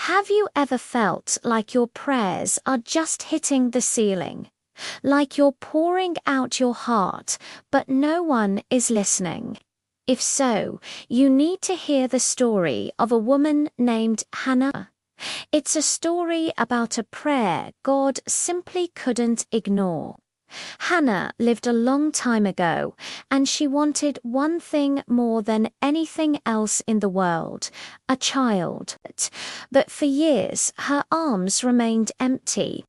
Have you ever felt like your prayers are just hitting the ceiling? Like you're pouring out your heart, but no one is listening? If so, you need to hear the story of a woman named Hannah. It's a story about a prayer God simply couldn't ignore. Hannah lived a long time ago, and she wanted one thing more than anything else in the world: a child. But for years, her arms remained empty.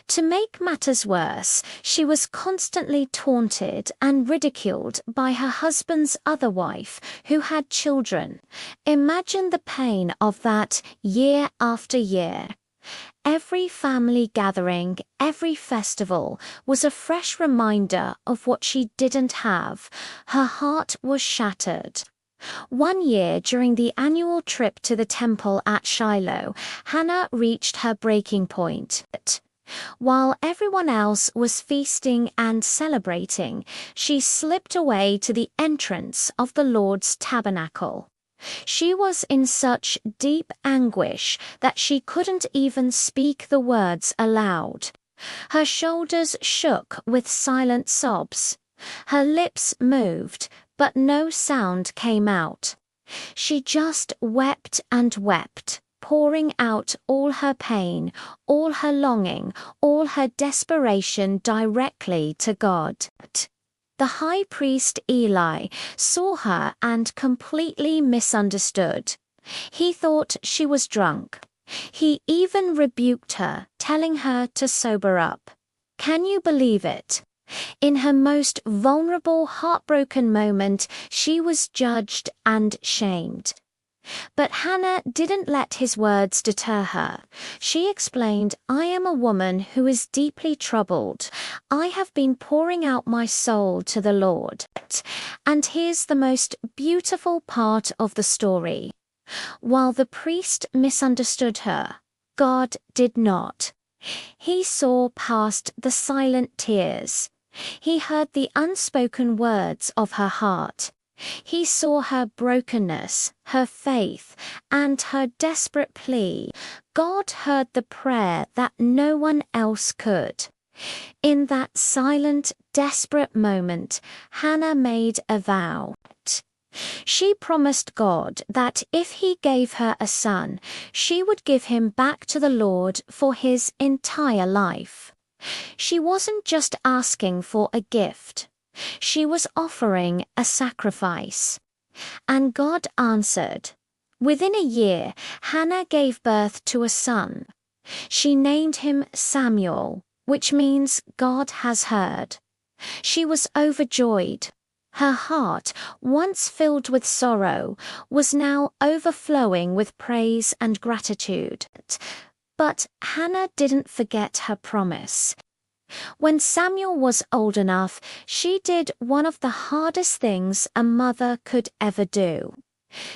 To make matters worse, she was constantly taunted and ridiculed by her husband's other wife, who had children. Imagine the pain of that year after year. Every family gathering, every festival, was a fresh reminder of what she didn't have. Her heart was shattered. One year, during the annual trip to the temple at Shiloh, Hannah reached her breaking point. While everyone else was feasting and celebrating, she slipped away to the entrance of the Lord's tabernacle. She was in such deep anguish that she couldn't even speak the words aloud. Her shoulders shook with silent sobs. Her lips moved, but no sound came out. She just wept and wept, pouring out all her pain, all her longing, all her desperation directly to God. The high priest Eli saw her and completely misunderstood. He thought she was drunk. He even rebuked her, telling her to sober up. Can you believe it? In her most vulnerable, heartbroken moment, she was judged and shamed. But Hannah didn't let his words deter her. She explained, "I am a woman who is deeply troubled. I have been pouring out my soul to the Lord." And here's the most beautiful part of the story. While the priest misunderstood her, God did not. He saw past the silent tears. He heard the unspoken words of her heart. He saw her brokenness, her faith, and her desperate plea. God heard the prayer that no one else could. In that silent, desperate moment, Hannah made a vow. She promised God that if he gave her a son, she would give him back to the Lord for his entire life. She wasn't just asking for a gift. She was offering a sacrifice. And God answered. Within a year, Hannah gave birth to a son. She named him Samuel, which means God has heard. She was overjoyed. Her heart, once filled with sorrow, was now overflowing with praise and gratitude. But Hannah didn't forget her promise. When Samuel was old enough, she did one of the hardest things a mother could ever do.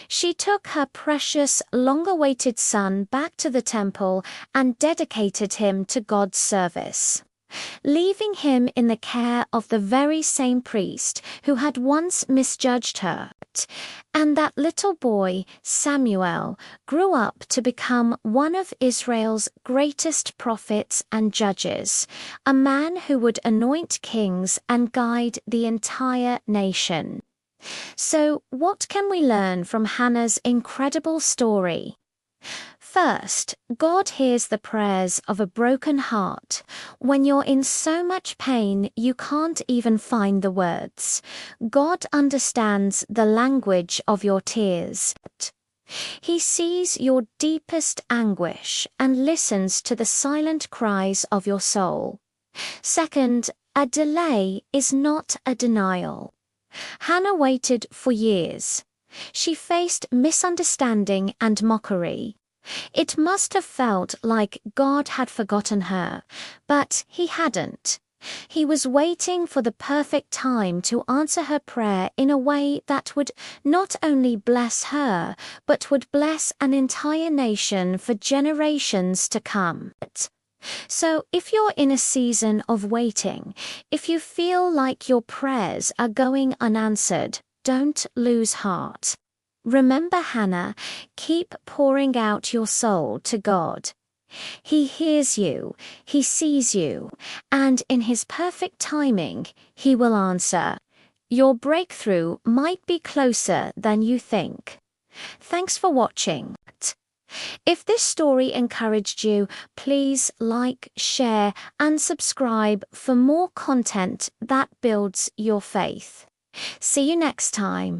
She took her precious, long-awaited son back to the temple and dedicated him to God's service, leaving him in the care of the very same priest who had once misjudged her. And that little boy, Samuel, grew up to become one of Israel's greatest prophets and judges, a man who would anoint kings and guide the entire nation. So, what can we learn from Hannah's incredible story? First, God hears the prayers of a broken heart. When you're in so much pain you can't even find the words. God understands the language of your tears. He sees your deepest anguish and listens to the silent cries of your soul. Second, a delay is not a denial. Hannah waited for years. She faced misunderstanding and mockery. It must have felt like God had forgotten her, but he hadn't. He was waiting for the perfect time to answer her prayer in a way that would not only bless her, but would bless an entire nation for generations to come. So if you're in a season of waiting, if you feel like your prayers are going unanswered, don't lose heart. Remember, Hannah, keep pouring out your soul to God. He hears you, He sees you, and in His perfect timing, He will answer. Your breakthrough might be closer than you think. Thanks for watching. If this story encouraged you, please like, share, and subscribe for more content that builds your faith. See you next time.